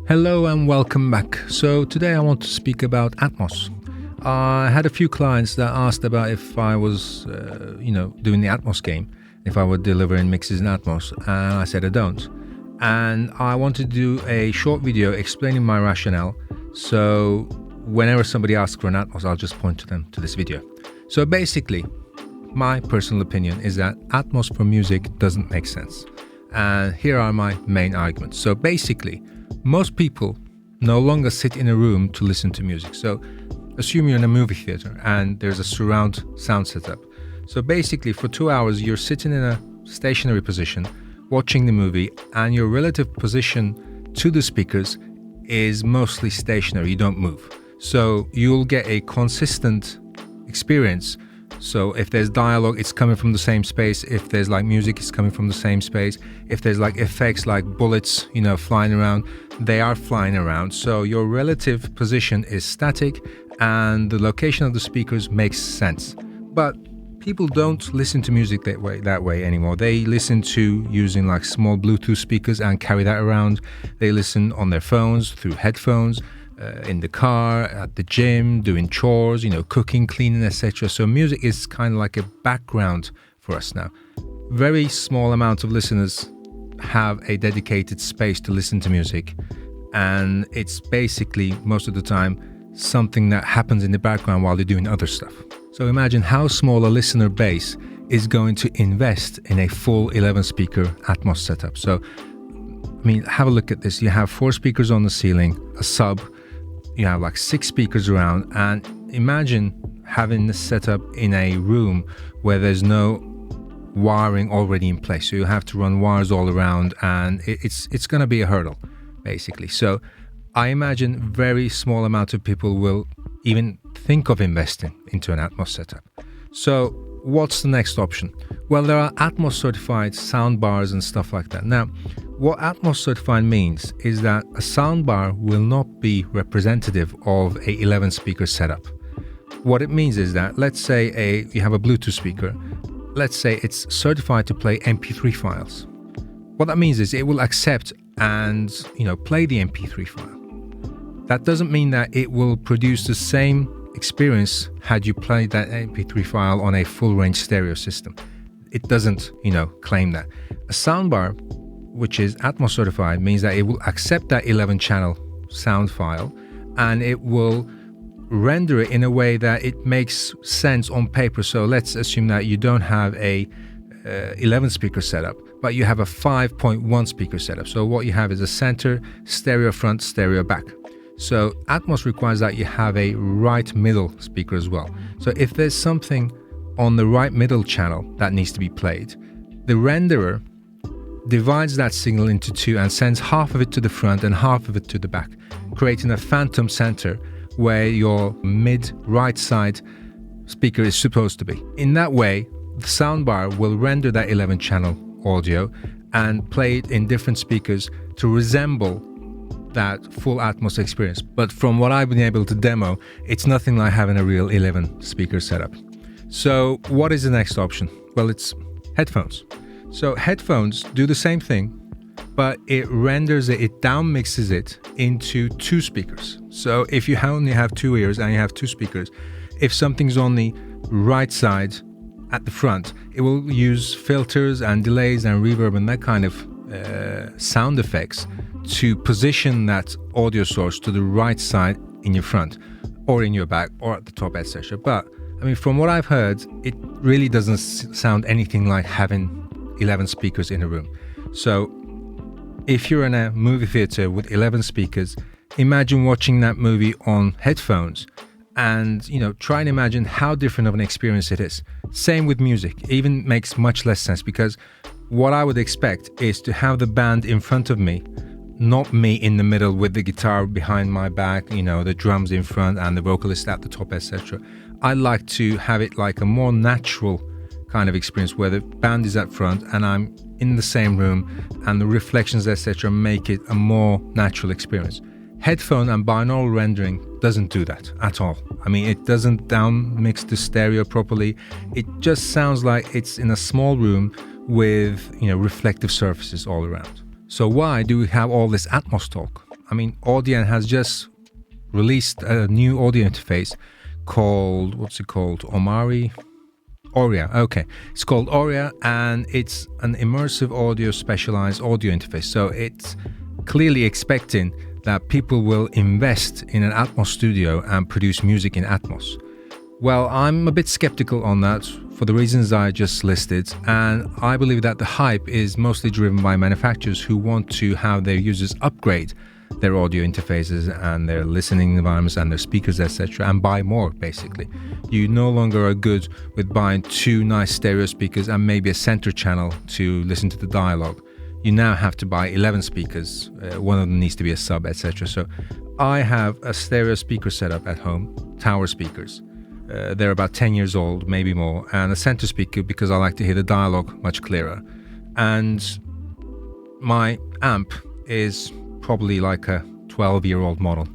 Hello and welcome back. So today I want to speak about Atmos. I had a few clients that asked about if I was, doing the Atmos game, if I would deliver in mixes in Atmos, and I said I don't. And I wanted to do a short video explaining my rationale. So whenever somebody asks for an Atmos, I'll just point to them to this video. So basically, my personal opinion is that Atmos for music doesn't make sense. And here are my main arguments. So basically, most people no longer sit in a room to listen to music. So assume you're in a movie theater and there's a surround sound setup. So basically for 2 hours, you're sitting in a stationary position, watching the movie, and your relative position to the speakers is mostly stationary. You don't move. So you'll get a consistent experience. So if there's dialogue, it's coming from the same space. If there's like music, it's coming from the same space. If there's like effects like bullets, flying around, they are flying around. So your relative position is static and the location of the speakers makes sense. But people don't listen to music that way anymore. They listen to using like small Bluetooth speakers and carry that around. They listen on their phones, through headphones, in the car, at the gym, doing chores, cooking, cleaning, etc. So music is kind of like a background for us now. Very small amount of listeners have a dedicated space to listen to music, and it's basically most of the time something that happens in the background while they're doing other stuff. So imagine how small a listener base is going to invest in a full 11 speaker Atmos setup. So have a look at this. You have 4 speakers on the ceiling, a sub. You have like 6 speakers around, and imagine having this set up in a room where there's no wiring already in place. So you have to run wires all around, and it's going to be a hurdle, basically. So I imagine very small amount of people will even think of investing into an Atmos setup. So what's the next option? Well, there are Atmos Certified sound bars and stuff like that. Now, what Atmos Certified means is that a soundbar will not be representative of a 11 speaker setup. What it means is that, let's say you have a Bluetooth speaker. Let's say it's certified to play MP3 files. What that means is it will accept and play the MP3 file. That doesn't mean that it will produce the same experience had you played that MP3 file on a full range stereo system. It doesn't, claim that. A soundbar, which is Atmos certified, means that it will accept that 11 channel sound file and it will render it in a way that it makes sense on paper. So let's assume that you don't have a 11 speaker setup, but you have a 5.1 speaker setup. So what you have is a center, stereo front, stereo back. So Atmos requires that you have a right middle speaker as well. So if there's something on the right middle channel that needs to be played, the renderer divides that signal into 2 and sends half of it to the front and half of it to the back, creating a phantom center where your mid-right side speaker is supposed to be. In that way, the soundbar will render that 11 channel audio and play it in different speakers to resemble that full Atmos experience. But from what I've been able to demo, it's nothing like having a real 11 speaker setup. So what is the next option? Well, it's headphones. So headphones do the same thing, but it renders it down mixes it into 2 speakers. So if you only have 2 ears and you have 2 speakers, if something's on the right side at the front, it will use filters and delays and reverb and that kind of sound effects to position that audio source to the right side in your front or in your back or at the top, etc. But from what I've heard, it really doesn't sound anything like having 11 speakers in a room. So if you're in a movie theater with 11 speakers, imagine watching that movie on headphones and try and imagine how different of an experience it is. Same with music. It even makes much less sense, because what I would expect is to have the band in front of me, not me in the middle with the guitar behind my back, the drums in front and the vocalist at the top, etc. I like to have it like a more natural kind of experience where the band is at front and I'm in the same room and the reflections, etc. make it a more natural experience. Headphone and binaural rendering doesn't do that at all. It doesn't down mix the stereo properly. It just sounds like it's in a small room with reflective surfaces all around. So why do we have all this Atmos talk? I mean, Audient has just released a new audio interface called, what's it called? Auria. Okay, it's called Auria, and it's an immersive audio specialized audio interface. So it's clearly expecting that people will invest in an Atmos studio and produce music in Atmos. Well, I'm a bit skeptical on that for the reasons I just listed, and I believe that the hype is mostly driven by manufacturers who want to have their users upgrade their audio interfaces and their listening environments and their speakers, etc., and buy more. Basically, you no longer are good with buying 2 nice stereo speakers and maybe a center channel to listen to the dialogue. You now have to buy 11 speakers. One of them needs to be a sub, etc. So I have a stereo speaker setup at home, tower speakers. They're about 10 years old, maybe more, and a center speaker because I like to hear the dialogue much clearer. And my amp is probably like a 12-year-old model.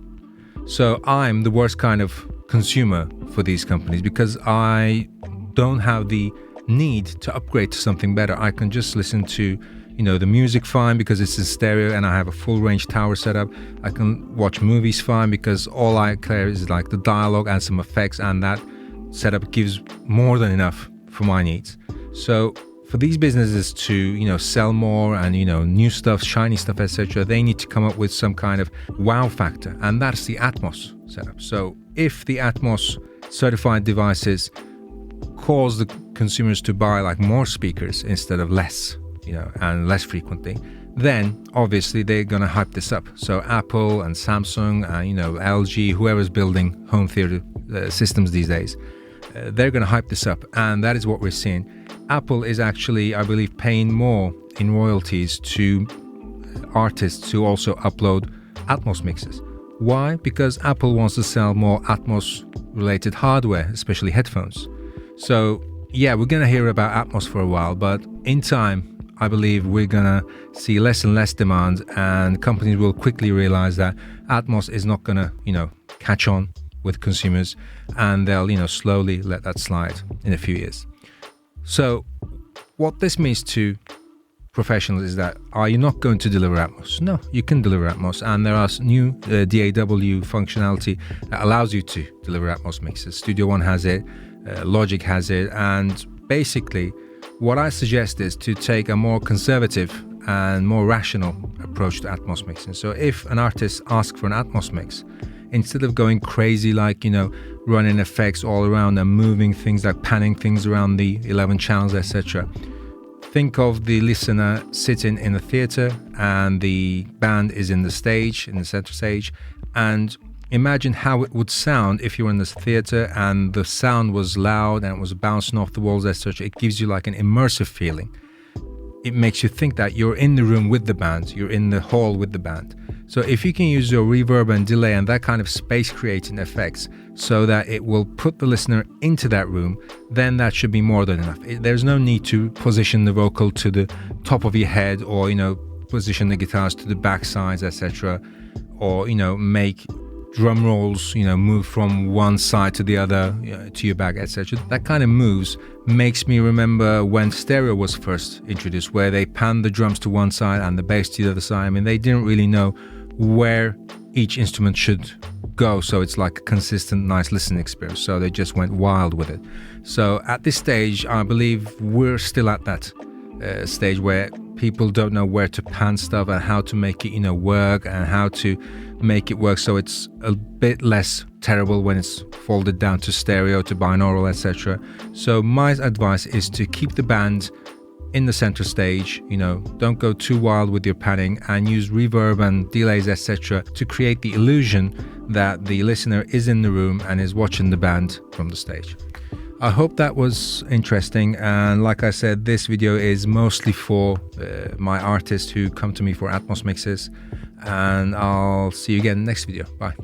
So I'm the worst kind of consumer for these companies because I don't have the need to upgrade to something better. I can just listen to, the music fine because it's in stereo and I have a full range tower setup. I can watch movies fine because all I care is like the dialogue and some effects, and that setup gives more than enough for my needs. So for these businesses to, sell more and, new stuff, shiny stuff, etc., they need to come up with some kind of wow factor, and that's the Atmos setup. So if the Atmos certified devices cause the consumers to buy like more speakers instead of less, and less frequently, then obviously they're going to hype this up. So Apple and Samsung and, LG, whoever's building home theater systems these days, they're going to hype this up, and that is what we're seeing. Apple is actually, I believe, paying more in royalties to artists who also upload Atmos mixes. Why? Because Apple wants to sell more Atmos related hardware, especially headphones. So yeah, we're going to hear about Atmos for a while, but in time, I believe we're going to see less and less demand, and companies will quickly realize that Atmos is not going to, catch on with consumers, and they'll, slowly let that slide in a few years. So what this means to professionals is that, are you not going to deliver Atmos? No, you can deliver Atmos, and there are new DAW functionality that allows you to deliver Atmos mixes. Studio One has it, Logic has it, and basically what I suggest is to take a more conservative and more rational approach to Atmos mixing. So if an artist asks for an Atmos mix, instead of going crazy like, running effects all around and moving things like panning things around the 11 channels, etc., think of the listener sitting in a theater and the band is in the stage, in the center stage, and imagine how it would sound if you were in this theater and the sound was loud and it was bouncing off the walls, etc. It gives you like an immersive feeling. It makes you think that you're in the room with the band, you're in the hall with the band. So if you can use your reverb and delay and that kind of space creating effects so that it will put the listener into that room, then that should be more than enough. There's no need to position the vocal to the top of your head or, position the guitars to the back sides, etc. Or, make drum rolls, move from one side to the other, to your back, etc. That kind of moves makes me remember when stereo was first introduced, where they panned the drums to one side and the bass to the other side. I mean, they didn't really know where each instrument should go, so it's like a consistent, nice listening experience. So they just went wild with it. So at this stage, I believe we're still at that stage where people don't know where to pan stuff and how to make it, work, and how to make it work so it's a bit less terrible when it's folded down to stereo, to binaural, etc. So my advice is to keep the band in the center stage, don't go too wild with your panning, and use reverb and delays, etc. to create the illusion that the listener is in the room and is watching the band from the stage. I hope that was interesting, and like I said, this video is mostly for my artists who come to me for Atmos mixes, and I'll see you again in the next video. Bye.